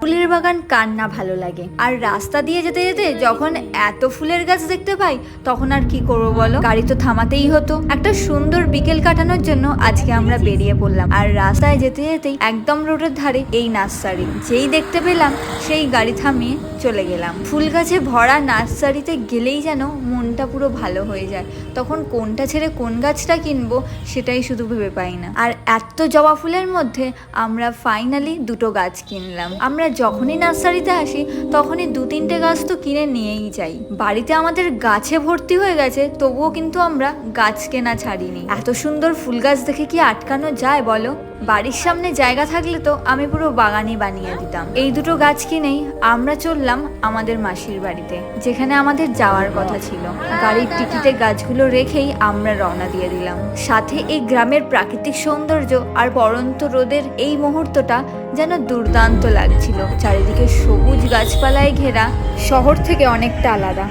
ফুলের বাগান কার না ভালো লাগে। আর রাস্তা দিয়ে যেতে যেতে যখন এত ফুলের গাছ দেখতে পাই তখন আর কি করবো বলো, গাড়ি তো থামাতেই হতো। একটা সুন্দর বিকেল কাটানোর জন্য আজকে আমরা বেরিয়ে পড়লাম। আর রাস্তায় যেতে যেতেই একদম রোডের ধারে এই নার্সারি, যেই দেখতে পেলাম সেই গাড়ি থামিয়ে চলে গেলাম। ফুল গাছে ভরা নার্সারিতে গেলেই যেন মনটা পুরো ভালো হয়ে যায়। তখন কোনটা ছেড়ে কোন গাছটা কিনবো সেটাই শুধু ভেবে পাই না। আর এত জবা ফুলের মধ্যে আমরা ফাইনালি দুটো গাছ কিনলাম। আমরা যখনই নার্সারিতে আসি তখনই 2-3টে গাছ তো কিনে নিয়েই যাই। বাড়িতে আমাদের গাছে ভর্তি হয়ে গেছে, তবুও কিন্তু আমরা গাছ কেনা ছাড়িনি। এত সুন্দর ফুল গাছ দেখে কি আটকানো যায় বলো? বাড়ির সামনে জায়গা থাকলে তো আমি পুরো বাগানই বানিয়ে দিতাম। এই দুটো গাছ কিনেই আমরা চললাম আমাদের মাসির বাড়িতে, যেখানে আমাদের যাওয়ার কথা ছিল। গাড়ির টিকিটে গাছগুলো রেখেই আমরা রওনা দিয়ে দিলাম। সাথে এই গ্রামের প্রাকৃতিক সৌন্দর্য আর পড়ন্ত রোদের এই মুহূর্তটা যেন দুর্দান্ত লাগছিল। চারিদিকে সবুজ গাছপালায় ঘেরা, শহর থেকে অনেকটা আলাদা।